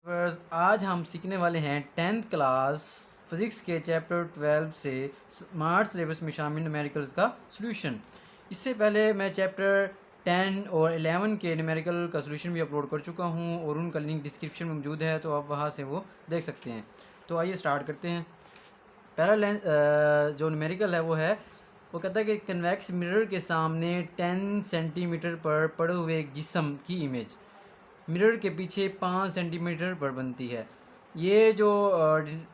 बस आज हम सीखने वाले हैं 10th क्लास फिज़िक्स के चैप्टर 12 से स्मार्ट सिलेबस में शामिल न्यूमेरिकल्स का सॉल्यूशन। इससे पहले मैं चैप्टर 10 और 11 के न्यूमेरिकल का सॉल्यूशन भी अपलोड कर चुका हूं और उनका लिंक डिस्क्रिप्शन में मौजूद है, तो आप वहां से वो देख सकते हैं। तो आइए स्टार्ट करते हैं। पहला जो न्यूमेरिकल है वो कहता है कि कन्वेक्स मिरर के सामने 10 सेंटीमीटर पर पड़े हुए एक जिस्म की इमेज मिरर के पीछे 5 सेंटीमीटर पर बनती है। ये जो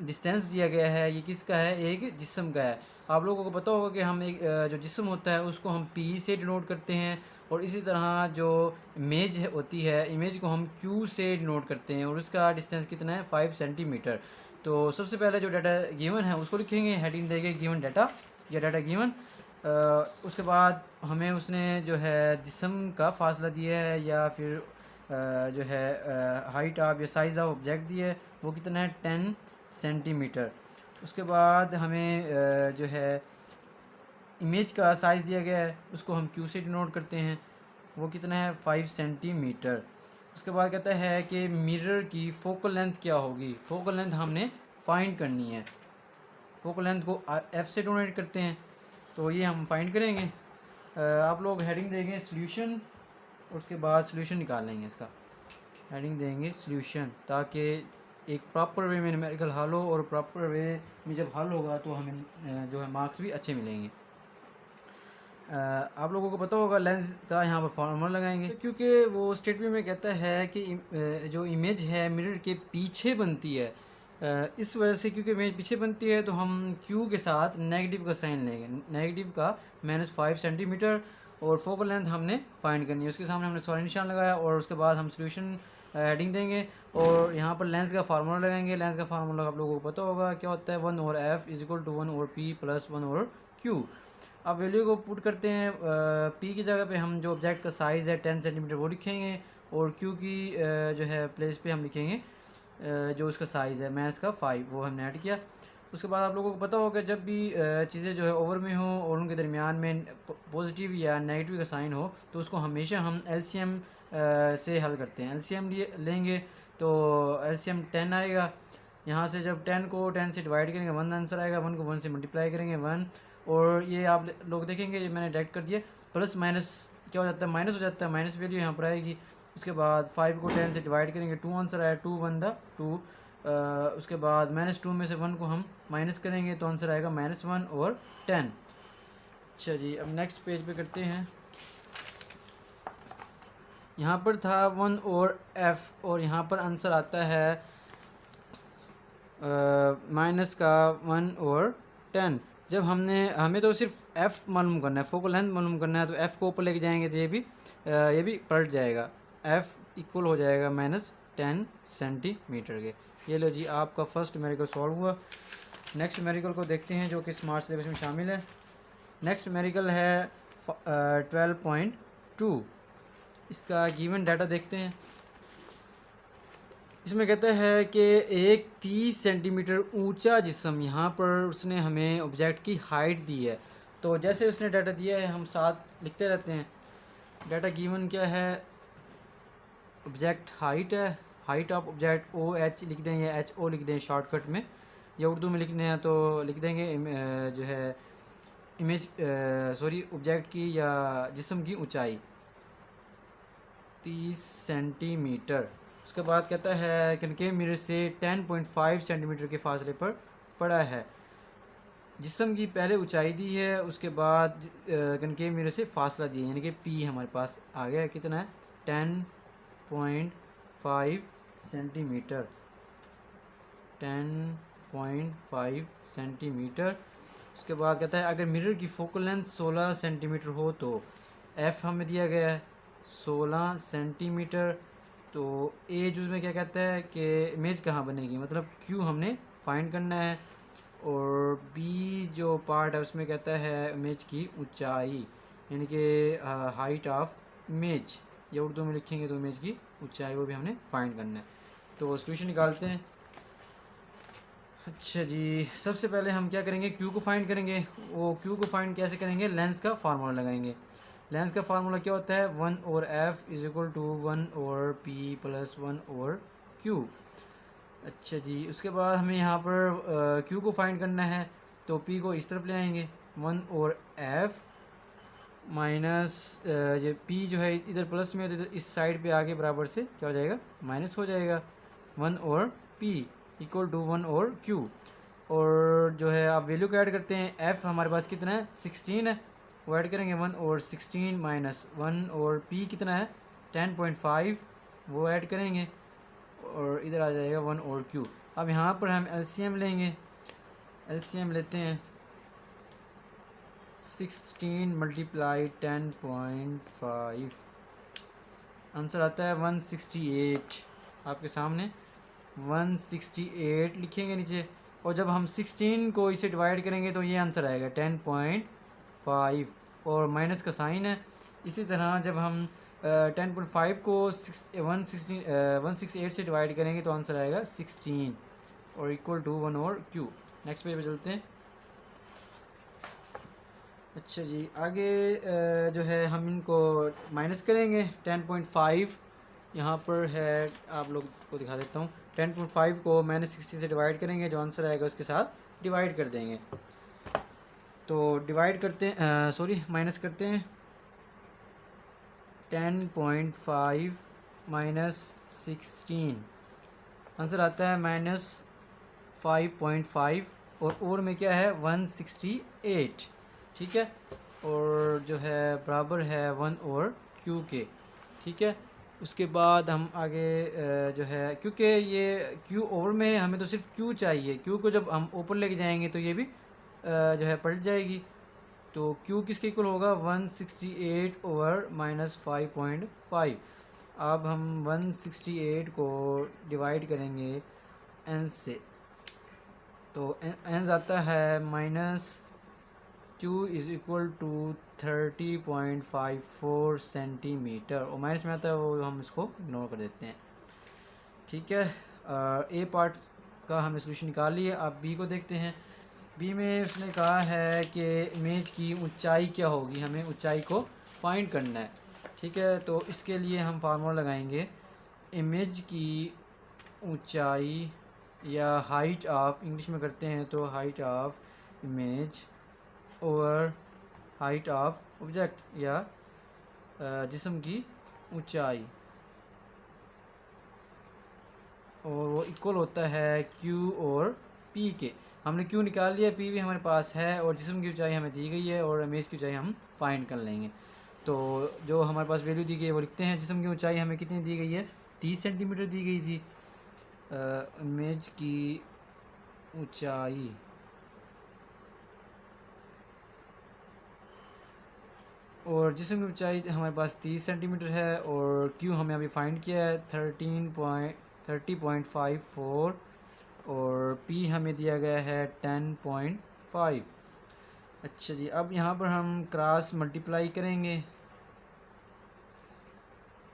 डिस्टेंस दिया गया है ये किसका है? एक जिस्म का है। आप लोगों को पता होगा कि हम एक जो जिस्म होता है उसको हम पी से डिनोट करते हैं, और इसी तरह जो इमेज होती है इमेज को हम क्यू से डिनोट करते हैं, और उसका डिस्टेंस कितना है? 5 सेंटीमीटर। तो सबसे पहले जो डाटा गिवन है उसको लिखेंगे, हेडिंग देंगे गिवन डाटा या डाटा गिवन। उसके बाद हमें उसने जो है जिस्म का फासला दिया है या फिर जो है हाइट ऑफ या साइज़ ऑफ ऑब्जेक्ट दी है वो कितना है? 10 सेंटीमीटर। उसके बाद हमें जो है इमेज का साइज़ दिया गया है उसको हम क्यू से डिनोट करते हैं, वो कितना है? 5 सेंटीमीटर। उसके बाद कहता है कि मिरर की फोकल लेंथ क्या होगी? फोकल लेंथ हमने फाइंड करनी है। फोकल लेंथ को एफ से डिनोट करते हैं, तो ये हम फाइंड करेंगे। आप लोग हेडिंग देंगे सॉल्यूशन, उसके बाद सॉल्यूशन निकाल लेंगे। इसका हेडिंग देंगे सॉल्यूशन, ताकि एक प्रॉपर वे में न्यूमेरिकल हल हो, और प्रॉपर वे में जब हल होगा तो हमें जो है मार्क्स भी अच्छे मिलेंगे। आप लोगों को पता होगा लेंस का यहाँ पर फार्मूला लगाएंगे, क्योंकि वो स्टेटमेंट में कहता है कि जो इमेज है मिरर के पीछे बनती है। इस वजह से क्योंकि इमेज पीछे बनती है तो हम क्यू के साथ नेगेटिव का साइन लेंगे, नेगेटिव का -5 सेंटीमीटर। और फोकल लेंथ हमने फाइंड करनी है, उसके सामने हमने सॉरी निशान लगाया, और उसके बाद हम सॉल्यूशन हेडिंग देंगे और यहाँ पर लेंस का फार्मूला लगाएंगे। लेंस का फार्मूला आप लोगों को पता होगा क्या होता है? 1 over f is equal to 1 over p plus 1 over q. अब वैल्यू को पुट करते हैं। पी की जगह पे हम जो ऑब्जेक्ट का साइज़ है 10 सेंटीमीटर वो लिखेंगे, और क्यू की जो है प्लेस पे हम लिखेंगे जो उसका साइज़ है मैथ्स का 5, वो हमने ऐड किया। उसके बाद आप लोगों को पता होगा जब भी चीज़ें जो है ओवर में हों और उनके दरमियान में पॉजिटिव या नेगेटिव का साइन हो, तो उसको हमेशा हम एलसीएम से हल करते हैं। एलसीएम लेंगे तो एलसीएम 10 आएगा। यहाँ से जब 10 को 10 से डिवाइड करेंगे 1 आंसर आएगा, 1 को 1 से मल्टीप्लाई करेंगे 1, और ये आप लोग देखेंगे ये मैंने डायरेक्ट कर दिया। प्लस माइनस क्या हो जाता है? माइनस हो जाता है, माइनस वैल्यू यहाँ पर आएगी। उसके बाद 5 को 10 से डिवाइड करेंगे 2 आंसर आया, 2 1 द 2। उसके बाद -2 में से 1 को हम माइनस करेंगे तो आंसर आएगा -1 और 10। अच्छा जी, अब नेक्स्ट पेज पे करते हैं। यहाँ पर था 1 और एफ, और यहाँ पर आंसर आता है माइनस का 1 और 10। जब हमें तो सिर्फ एफ़ मालूम करना है, फोकल लेंथ मालूम करना है, तो एफ़ को ऊपर लेके जाएंगे तो ये भी पलट जाएगा। एफ़ इक्वल हो जाएगा -10 सेंटीमीटर के। ये लो जी, आपका फर्स्ट न्यूमेरिकल सॉल्व हुआ। नेक्स्ट न्यूमेरिकल को देखते हैं जो कि स्मार्ट सिलेबस में शामिल है। नेक्स्ट न्यूमेरिकल है 12.2। इसका गिवन डाटा देखते हैं। इसमें कहता है कि एक 30 सेंटीमीटर ऊंचा जिस्म, यहाँ पर उसने हमें ऑब्जेक्ट की हाइट दी है। तो जैसे उसने डाटा दिया है हम साथ लिखते रहते हैं। डाटा गिवन क्या है? ऑब्जेक्ट हाइट है, height of object o h लिख दें या एच ओ लिख दें शॉर्टकट में, या उर्दू में लिखने हैं तो लिख देंगे जो है इमेज सॉरी ऑब्जेक्ट की या जिस्म की ऊंचाई 30 सेंटीमीटर। उसके बाद कहता है कनकेव मिरर से 10.5 सेंटीमीटर के फासले पर पड़ा है। जिस्म की पहले ऊंचाई दी है, उसके बाद कनकेव मिरर से फासला दिया, यानी कि पी हमारे पास आ गया है। कितना है? 10.5 सेंटीमीटर। 10.5 सेंटीमीटर। उसके बाद कहता है अगर मिरर की फोकल लेंथ 16 सेंटीमीटर हो तो एफ़ हमें दिया गया है 16 सेंटीमीटर। तो ए जो में क्या कहता है कि इमेज कहाँ बनेगी, मतलब क्यू हमने फाइंड करना है। और बी जो पार्ट है उसमें कहता है इमेज की ऊंचाई, यानी कि हाइट ऑफ इमेज, या उर्दू में लिखेंगे तो इमेज की ऊंचाई, वो भी हमने फाइंड करना है। तो सॉल्यूशन निकालते हैं। अच्छा जी, सबसे पहले हम क्या करेंगे? क्यू को फाइंड करेंगे। वो क्यू को फाइंड कैसे करेंगे? लेंस का फार्मूला लगाएंगे। लेंस का फार्मूला क्या होता है? 1 over f is equal to 1 over p plus 1 over q. अच्छा जी, उसके बाद हमें यहाँ पर क्यू को फाइंड करना है, तो पी को इस तरफ ले आएंगे 1 और एफ माइनस ये पी जो है इधर प्लस में, तो इस साइड पे आगे बराबर से क्या हो जाएगा, माइनस हो जाएगा। 1 और पी इक्वल टू 1 और क्यू। और जो है आप वैल्यू को ऐड करते हैं, एफ़ हमारे पास कितना है 16 है, वो ऐड करेंगे 1 और 16 माइनस 1 और पी कितना है 10.5, वो ऐड करेंगे और इधर आ जाएगा 1 और क्यू। अब यहाँ पर हम एलसीएम लेंगे, एलसीएम लेते हैं 16 मल्टीप्लाई 10.5, आंसर आता है 168 आपके सामने 168 लिखेंगे नीचे। और जब हम 16 को इसे डिवाइड करेंगे तो ये आंसर आएगा 10.5 और माइनस का साइन है। इसी तरह जब हम 10.5 को 168 से डिवाइड करेंगे तो आंसर आएगा 16 और इक्वल टू 1 और क्यू। नेक्स्ट पेज पे चलते हैं। अच्छा जी, आगे जो है हम इनको माइनस करेंगे। 10.5 यहाँ पर है, आप लोग को दिखा देता हूँ। 10.5 को -60 से डिवाइड करेंगे, जो आंसर आएगा उसके साथ डिवाइड कर देंगे। तो डिवाइड करते हैं, सॉरी माइनस करते हैं। 10.5 माइनस 16 आंसर आता है -5.5 और में क्या है 168, ठीक है। और जो है बराबर है 1 और क्यू के, ठीक है। उसके बाद हम आगे जो है, क्योंकि ये क्यू ओवर में है, हमें तो सिर्फ क्यू चाहिए। क्यू को जब हम ऊपर लेके जाएंगे तो ये भी जो है पलट जाएगी। तो क्यू किसके इक्वल होगा 168 ओवर -5.5। अब हम 168 को डिवाइड करेंगे एन से, तो एन आता है -2 इज़ इक्वल टू 30.54 सेंटीमीटर, और माइनस में आता है वो हम इसको इग्नोर कर देते हैं, ठीक है। ए पार्ट का हमने सोल्यूशन निकाल लिया। अब बी को देखते हैं। बी में उसने कहा है कि इमेज की ऊंचाई क्या होगी, हमें ऊंचाई को फाइंड करना है, ठीक है। तो इसके लिए हम फार्मूला लगाएंगे, इमेज की ऊंचाई या हाइट ऑफ, इंग्लिश में करते हैं तो height of image over height of object, या जिस्म की ऊंचाई, और वो इक्वल होता है क्यू और पी के। हमने क्यू निकाल लिया, पी भी हमारे पास है, और जिस्म की ऊंचाई हमें दी गई है, और इमेज की ऊंचाई हम फाइंड कर लेंगे। तो जो हमारे पास वैल्यू दी गई है वो लिखते हैं। जिस्म की ऊंचाई हमें कितनी दी गई है 30 सेंटीमीटर दी गई थी। इमेज की ऊंचाई और जिस्म की ऊंचाई हमारे पास 30 सेंटीमीटर है, और क्यू हमें अभी फाइंड किया है 30.54, और पी हमें दिया गया है 10.5। अच्छा जी, अब यहाँ पर हम क्रॉस मल्टीप्लाई करेंगे।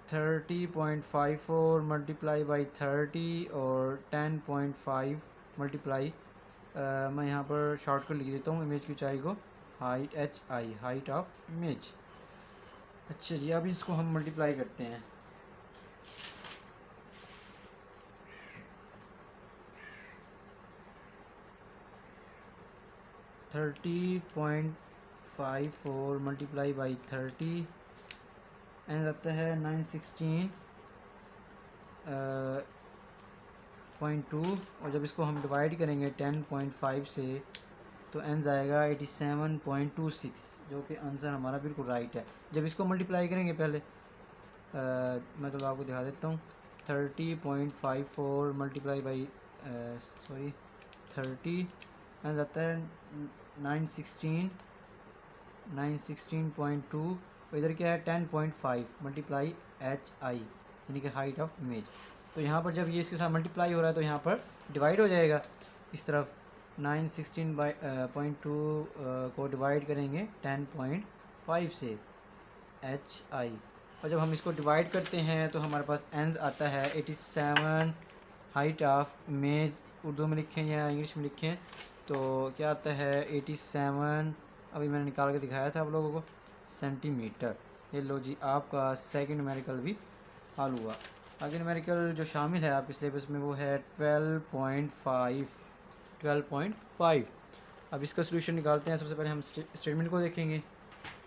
30.54 मल्टीप्लाई बाई 30 और 10.5 मल्टीप्लाई, मैं यहाँ पर शॉर्टकट लिख देता हूँ इमेज की ऊंचाई को, height HI, height of image. अच्छा जी, अब इसको हम मल्टीप्लाई करते हैं। .54 मल्टीप्लाई बाई 30 एन आता है 916.2, और जब इसको हम डिवाइड करेंगे 10.5 से तो एन आएगा 87.26, जो कि आंसर हमारा बिल्कुल राइट है। जब इसको मल्टीप्लाई करेंगे पहले मैं तो आपको दिखा देता हूँ। 30.54 मल्टीप्लाई बाई 30 एन आता है 916.2, और इधर क्या है 10.5 मल्टीप्लाई HI, यानी कि हाइट ऑफ इमेज। तो यहाँ पर जब ये इसके साथ मल्टीप्लाई हो रहा है तो यहाँ पर डिवाइड हो जाएगा इस तरफ। 916.2 को डिवाइड करेंगे 10.5 से HI, और जब हम इसको डिवाइड करते हैं तो हमारे पास एन आता है 87 हाइट ऑफ इमेज, उर्दू में लिखें या इंग्लिश में लिखें तो क्या आता है 87, अभी मैंने निकाल के दिखाया था आप लोगों को, सेंटीमीटर। ये लो जी, आपका सेकंड न्यूमेरिकल भी हल हुआ। आगे न्यूमेरिकल जो शामिल है आपके सिलेबस में वो है 12.5। अब इसका सोल्यूशन निकालते हैं। सबसे पहले हम स्टेटमेंट को देखेंगे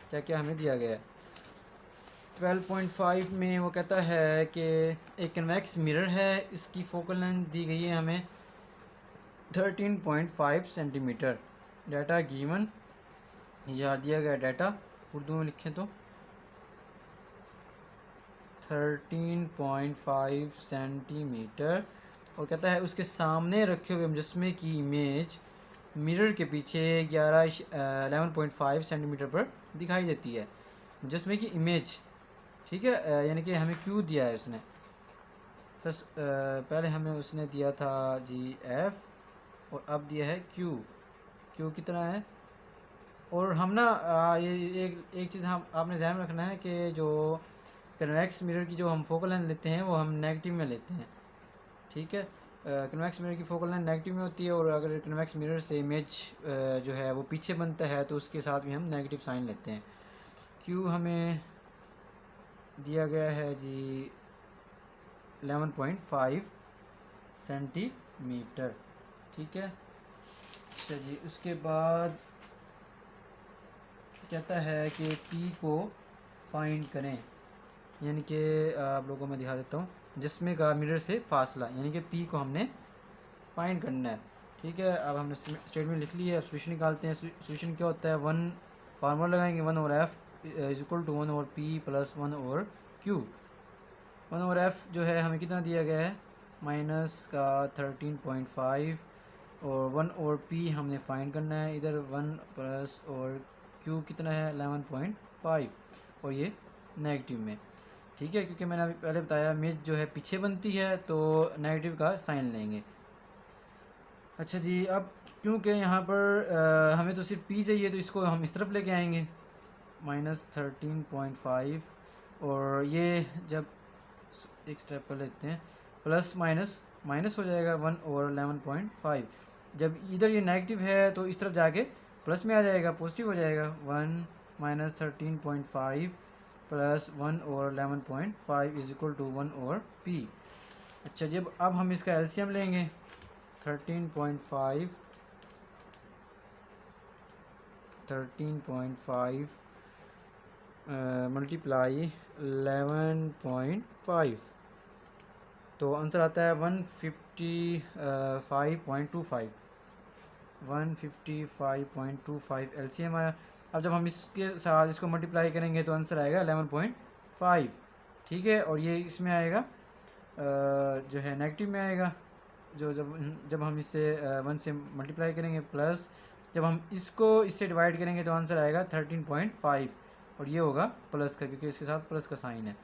क्या क्या हमें दिया गया है। 12.5 में वो कहता है कि एक कन्वेक्स मिरर है, इसकी फोकल लेंथ दी गई है हमें 13.5 सेंटीमीटर। डाटा गिवन, यह दिया गया डाटा उर्दू में लिखें तो 13.5 सेंटीमीटर, और कहता है उसके सामने रखे हुए मुजस्मे की इमेज मिरर के पीछे 11.5 सेंटीमीटर पर दिखाई देती है। मुजस्मे की इमेज, ठीक है, यानी कि हमें क्यू दिया है उसने। फर्स्ट पहले हमें उसने दिया था जी एफ, और अब दिया है क्यू। क्यू कितना है, और हम ना ये एक चीज़ हम आपने ध्यान रखना है कि जो कन्वेक्स मिरर की जो हम फोकल लेंथ लेते हैं वो हम नेगेटिव में लेते हैं, ठीक है। कन्वेक्स मिरर की फोकल लेंथ नेगेटिव में होती है, और अगर कन्वेक्स मिरर से इमेज जो है वो पीछे बनता है तो उसके साथ भी हम नेगेटिव साइन लेते हैं। क्यू हमें दिया गया है जी 11.5 सेंटीमीटर, ठीक है। अच्छा जी, उसके बाद कहता है कि पी को फाइंड करें, यानी कि आप लोगों को मैं दिखा देता हूँ जिसमें का मिरर से फासला, यानी कि पी को हमने फाइंड करना है, ठीक है। अब हमने स्टेटमेंट लिख ली है। अब सोल्यूशन निकालते हैं। सोल्यूशन क्या होता है, वन फार्मूला लगाएंगे, 1 over f is equal to 1 over p plus 1 over q. 1 over f जो है हमें कितना दिया गया है, माइनस का 13.5, और 1 ओवर पी हमने फाइंड करना है, इधर 1 प्लस और क्यू कितना है 11.5, और ये नेगेटिव में, ठीक है, क्योंकि मैंने अभी पहले बताया इमेज जो है पीछे बनती है तो नेगेटिव का साइन लेंगे। अच्छा जी, अब क्योंकि यहाँ पर हमें तो सिर्फ पी चाहिए तो इसको हम इस तरफ लेके आएंगे, -13.5, और ये जब एक स्टेप कर लेते हैं, प्लस माइनस माइनस हो जाएगा 1 ओवर 11.5। जब इधर ये नेगेटिव है तो इस तरफ जाके प्लस में आ जाएगा, पॉजिटिव हो जाएगा, 1 minus 13.5 plus 1 over 11.5 is equal to 1 over p. अच्छा, जब अब हम इसका एलसीएम लेंगे, 13.5 मल्टीप्लाई 11.5, तो आंसर आता है 155.25 एलसीएम आया। अब जब हम इसके साथ इसको मल्टीप्लाई करेंगे तो आंसर आएगा 11.5, ठीक है। और ये इसमें आएगा जो है नेगेटिव में आएगा, जो जब हम इससे 1 से मल्टीप्लाई करेंगे, प्लस जब हम इसको इससे डिवाइड करेंगे तो आंसर आएगा 13.5, और ये होगा प्लस का क्योंकि इसके साथ प्लस का साइन है,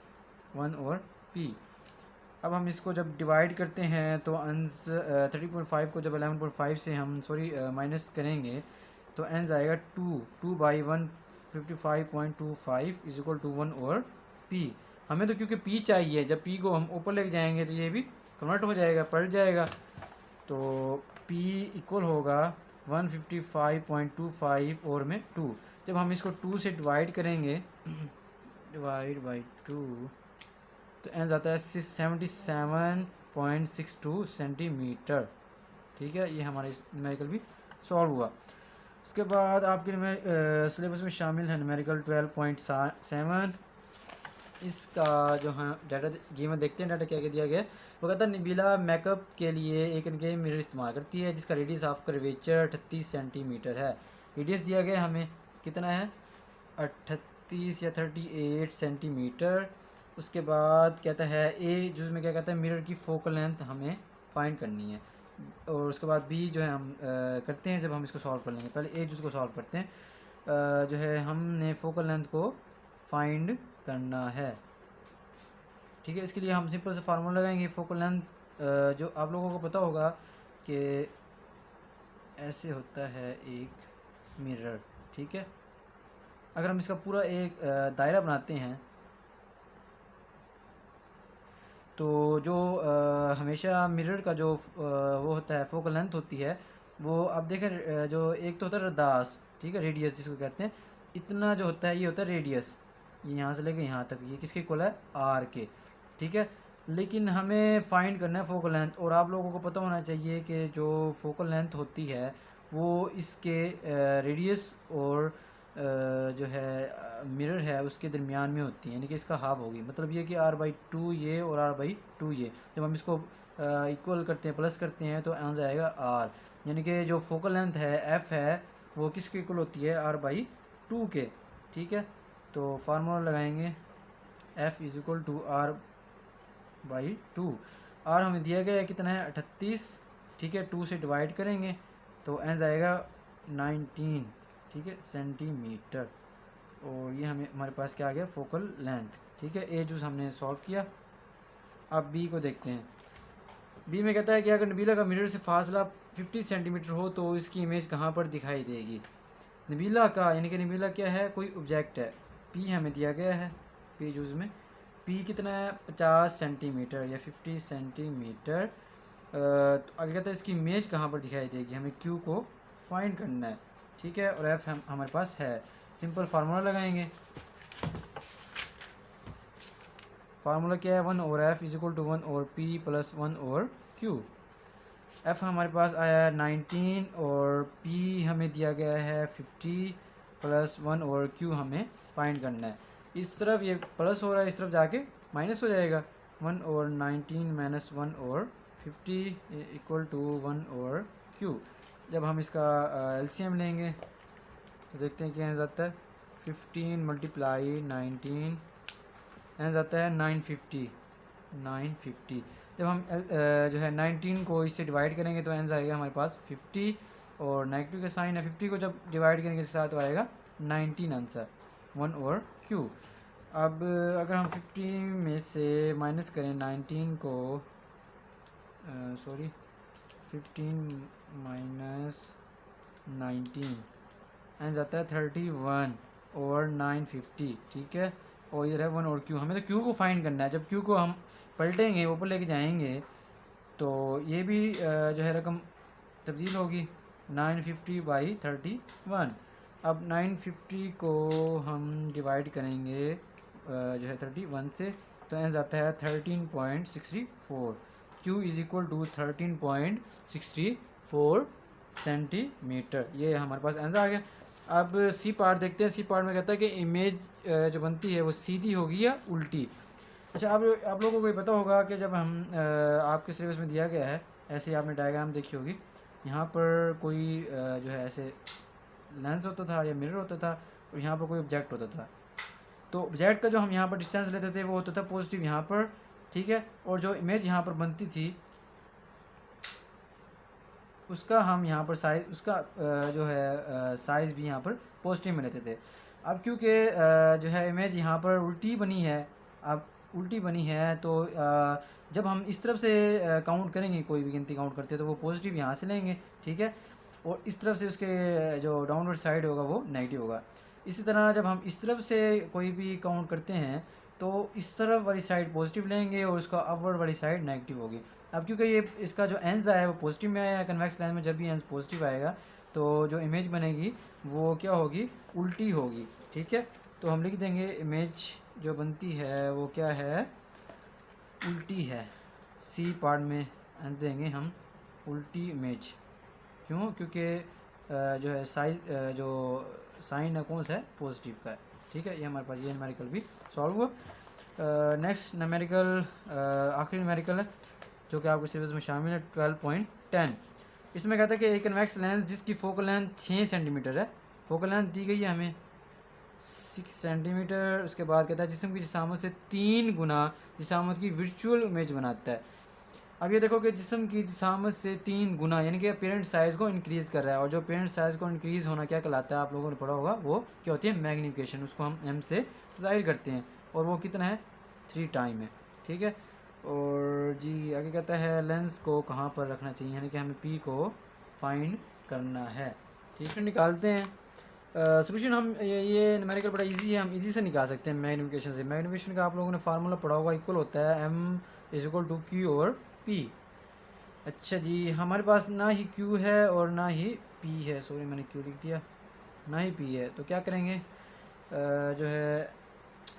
1 ओवर पी। अब हम इसको जब डिवाइड करते हैं तो आंसर 13.5 को जब 11.5 से हम माइनस करेंगे तो आंसर आएगा 2 by 155.25 is equal to 1 over p. हमें तो क्योंकि पी चाहिए, जब पी को हम ऊपर लेके जाएंगे तो ये भी कन्वर्ट हो जाएगा, पलट जाएगा, तो पी इक्वल होगा 155.25 और में 2। जब हम इसको 2 से डिवाइड करेंगे, डिवाइड बाई 2, तो आंसर आता है 77.62 सेंटीमीटर, ठीक है। ये हमारा न्यूमेरिकल भी सॉल्व हुआ। उसके बाद आपके सिलेबस में शामिल है न्यूमेरिकल 12.7। इसका जो हाँ डाटा गिवन देखते हैं, डाटा क्या क्या दिया गया है। वो कहता है नबीला मेकअप के लिए एक इनके मिरर इस्तेमाल करती है जिसका रेडियस ऑफ कर्वेचर 38 सेंटीमीटर है। रेडियस दिया गया हमें कितना है, 38 या 38 सेंटीमीटर। उसके बाद कहता है ए जुज में क्या कहता है, मिरर की फोकल लेंथ हमें फाइंड करनी है, और उसके बाद बी जो है हम करते हैं जब हम इसको सॉल्व कर लेंगे। पहले ए जुज को सॉल्व करते हैं, जो है हमने फोकल लेंथ को फाइंड करना है, ठीक है। इसके लिए हम सिंपल से फार्मूला लगाएंगे। फोकल लेंथ जो आप लोगों को पता होगा कि ऐसे होता है एक मिरर, ठीक है। अगर हम इसका पूरा एक दायरा बनाते हैं तो जो हमेशा मिरर का जो वो होता है फोकल लेंथ होती है, वो आप देखें जो एक तो होता है रदास, ठीक है, रेडियस जिसको कहते हैं, इतना जो होता है ये होता है रेडियस, ये यहाँ से लेके यहाँ तक, ये किसके इक्वल है, आर के, ठीक है। लेकिन हमें फाइंड करना है फोकल लेंथ, और आप लोगों को पता होना चाहिए कि जो फोकल लेंथ होती है वो इसके रेडियस और जो है मिरर है उसके दरमियान में होती है, यानी कि इसका हाफ होगी। मतलब ये कि r/2 ये और r/2 ये, जब हम इसको इक्वल करते हैं, प्लस करते हैं, तो आ जाएगा r, यानी कि जो फोकल लेंथ है f है वो किसके इक्वल होती है, r/2 के। ठीक है, तो फार्मूला लगाएंगे f is equal to r/2। r हमें दिया गया है कितना है, 38। ठीक है, 2 से डिवाइड करेंगे तो एन जाएगा 19, ठीक है, सेंटीमीटर। और ये हमें हमारे पास क्या आ गया, फोकल लेंथ। ठीक है, ए जूस हमने सॉल्व किया। अब बी को देखते हैं। बी में कहता है कि अगर नबीला का मिरर से फासला 50 सेंटीमीटर हो तो इसकी इमेज कहाँ पर दिखाई देगी। नबीला का, यानी कि नबीला क्या है, कोई ऑब्जेक्ट है। पी हमें दिया गया है, पी जूस में पी कितना है, 50 सेंटीमीटर या 50 सेंटीमीटर। तो आगे कहता है इसकी इमेज कहाँ पर दिखाई देगी, हमें क्यू को फाइंड करना है। ठीक है, और एफ हमारे पास है। सिंपल फार्मूला लगाएंगे। फार्मूला क्या है, 1 और एफ इज इक्वल टू 1 और पी प्लस 1 और क्यू। एफ हमारे पास आया है 19 और पी हमें दिया गया है 50 प्लस 1 और क्यू हमें फाइंड करना है। इस तरफ ये प्लस हो रहा है, इस तरफ जाके माइनस हो जाएगा। 1 और 19 माइनस 1 और 50 इक्वल टू 1 और क्यू। जब हम इसका एलसीएम लेंगे तो देखते हैं क्या आ जाता है, 15 मल्टीप्लाई 19 आ जाता है 950। जब हम जो है 19 को इससे डिवाइड करेंगे तो आंसर आएगा हमारे पास 50, और नेगेटिव का साइन है, 50 को जब डिवाइड करेंगे इसके साथ तो आएगा 19 आंसर, 1 और क्यू। अब अगर हम 50 में से माइनस करें 19 को, सॉरी 15 माइनस 19 आंसर आता है 31 और 950। ठीक है, और इधर है 1 और क्यू। हमें तो क्यू को फाइंड करना है। जब क्यू को हम पलटेंगे, ऊपर लेके जाएंगे, तो ये भी जो है रकम तब्दील होगी, 950 बाई 31। अब 950 को हम डिवाइड करेंगे जो है 31 से, तो आंसर आता है 13.64। Q is equal to 13.64 centimetre. ये हमारे पास आंसर आ गया। अब सी पार्ट देखते हैं। सी पार्ट में कहता है कि इमेज जो बनती है वो सीधी होगी या उल्टी। अच्छा, आप लोगों को ये पता होगा कि जब हम आपके सिलेबस में दिया गया है, ऐसे ही आपने डायग्राम देखी होगी, यहाँ पर कोई जो है ऐसे लेंस होता था या मिरर होता था, और यहाँ पर कोई ऑब्जेक्ट होता था। तो ऑब्जेक्ट का जो हम यहाँ पर डिस्टेंस लेते थे वो होता था पॉजिटिव यहाँ पर। ठीक है, और जो इमेज यहाँ पर बनती थी उसका हम यहाँ पर साइज़, उसका जो है साइज़ भी यहाँ पर पॉजिटिव में लेते थे। अब क्योंकि जो है इमेज यहाँ पर उल्टी बनी है, अब उल्टी बनी है तो जब हम इस तरफ से काउंट करेंगे, कोई भी गिनती काउंट करते हैं तो वो पॉजिटिव यहाँ से लेंगे। ठीक है, और इस तरफ से उसके जो डाउनवर्ड साइड होगा वो नेगेटिव होगा। इसी तरह जब हम इस तरफ से कोई भी काउंट करते हैं तो इस तरफ वाली साइड पॉजिटिव लेंगे और उसका अपवर्ड वाली साइड नेगेटिव होगी। अब क्योंकि ये इसका जो एंस आया है वो पॉजिटिव में आया है, कन्वेक्स लेंस में जब भी एंस पॉजिटिव आएगा तो जो इमेज बनेगी वो क्या होगी, उल्टी होगी। ठीक है, तो हम लिख देंगे इमेज जो बनती है वो क्या है, उल्टी है। सी पार्ट में एंस देंगे हम उल्टी इमेज। क्यों, क्योंकि जो है साइज जो साइन है कौन सा है, पॉजिटिव का है। ठीक है, ये हमारे पास ये न्यूमेरिकल भी सॉल्व हुआ। नेक्स्ट न्यूमेरिकल आखिरी न्यूमेरिकल है जो कि आपके सिलेबस में शामिल है, 12.10। इसमें कहता है कि एक कन्वेक्स लेंस जिसकी फोकल लेंथ 6 सेंटीमीटर है, फोकल लेंथ दी गई है हमें 6 सेंटीमीटर। उसके बाद कहता है जिस्म की जिसामत से 3 गुना जिसामत की वर्चुअल इमेज बनाता है। अब ये देखो कि जिस्म की जिसामत से 3 गुना, यानी कि पेरेंट साइज़ को इंक्रीज़ कर रहा है, और जो पेरेंट साइज़ को इंक्रीज़ होना क्या कहलाता है, आप लोगों ने पढ़ा होगा, वो क्या होती है, मैग्नीफिकेशन। उसको हम एम से ज़ाहिर करते हैं, और वो कितना है, 3 टाइम है। ठीक है, और जी आगे कहता है लेंस को कहाँ पर रखना चाहिए, यानी कि हमें पी को फाइंड करना है। ठीक है, निकालते हैं सोल्यूशन। हम ये न्यूमेरिकल बड़ा इजी है, हम इजी से निकाल सकते हैं मैग्नीफिकेशन से। मैग्नीफिकेशन का आप लोगों ने फार्मूला पढ़ा होगा, इक्वल होता है m is equal to q और पी। अच्छा जी, हमारे पास ना ही क्यू है और ना ही पी है, सॉरी मैंने क्यू लिख दिया, ना ही पी है, तो क्या करेंगे जो है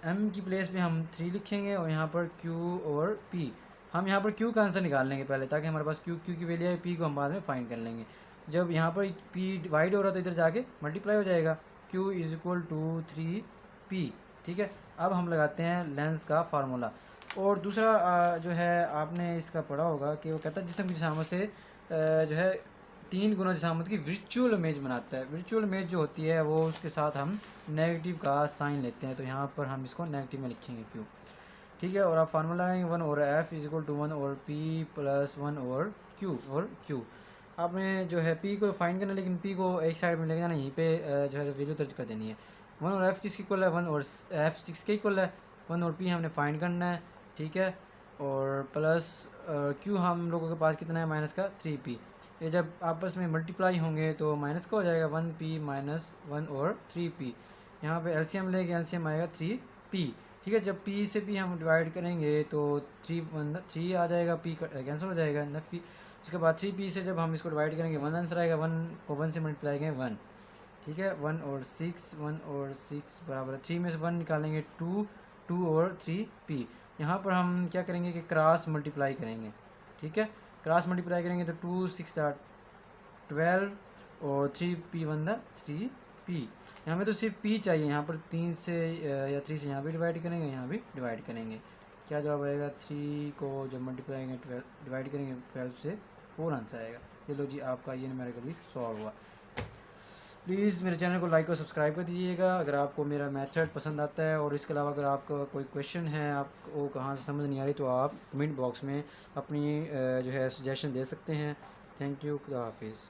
m की प्लेस पे हम 3 लिखेंगे और यहाँ पर q और p, हम यहाँ पर q का आंसर निकाल लेंगे पहले, ताकि हमारे पास q की वैल्यू है, p को हम बाद में फाइंड कर लेंगे। जब यहाँ पर p डिवाइड हो रहा है तो इधर जाके मल्टीप्लाई हो जाएगा, q is equal to 3p। ठीक है, अब हम लगाते हैं लेंस का फार्मूला। और दूसरा जो है आपने इसका पढ़ा होगा कि वो कहता है जिस्म की जिसामत से जो है 3 गुना जिसामत की वर्चुअल इमेज बनाता है। वर्चुअल इमेज जो होती है वो उसके साथ हम नेगेटिव का साइन लेते हैं, तो यहाँ पर हम इसको नेगेटिव में लिखेंगे क्यों। ठीक है, और आप फार्मूला आएंगे 1 और एफ इज इक्वल टू 1 और पी प्लस 1 और क्यू। आपने जो है पी को फाइंड करना, लेकिन पी को एक साइड में लेके जाना, यहीं पे जो है वैल्यू दर्ज कर देनी है। 1 और एफ किसकी इक्वल है, 1 और एफ 6 के इक्वल है। 1 और पी हमने फाइंड करना है। ठीक है, और प्लस क्यू हम लोगों के पास कितना है, माइनस का 3p। ये जब आपस में मल्टीप्लाई होंगे तो माइनस का हो जाएगा 1p माइनस 1 और 3p। यहाँ पे एलसीएम लेंगे, एलसीएम आएगा 3p। ठीक है, जब p से p हम डिवाइड करेंगे तो 3 आ जाएगा, p कैंसिल हो जाएगा न p। उसके बाद 3p से जब हम इसको डिवाइड करेंगे 1 आंसर आएगा, 1 को 1 से मल्टीप्लाई करेंगे 1। ठीक है, 1 और 6 बराबर 3 में से 1 निकालेंगे 2 और 3p। यहाँ पर हम क्या करेंगे कि क्रॉस मल्टीप्लाई करेंगे। ठीक है, क्रॉस मल्टीप्लाई करेंगे तो 2 6 12 और 3p 1 3p। यहाँ में तो सिर्फ p चाहिए, यहाँ पर 3 से या 3 से यहाँ भी डिवाइड करेंगे, यहाँ भी डिवाइड करेंगे। क्या जवाब आएगा, 3 को जब मल्टीप्लाई करेंगे 12 डिवाइड करेंगे 12 से 4 आंसर आएगा। ये लो जी, आपका ये न्यूमेरिकल भी सॉल्व हुआ। प्लीज़ मेरे चैनल को लाइक और सब्सक्राइब कर दीजिएगा अगर आपको मेरा मेथड पसंद आता है। और इसके अलावा अगर आपका कोई क्वेश्चन है, आपको कहाँ से समझ नहीं आ रही, तो आप कमेंट बॉक्स में अपनी जो है सजेशन दे सकते हैं। थैंक यू, खुदा हाफिज़।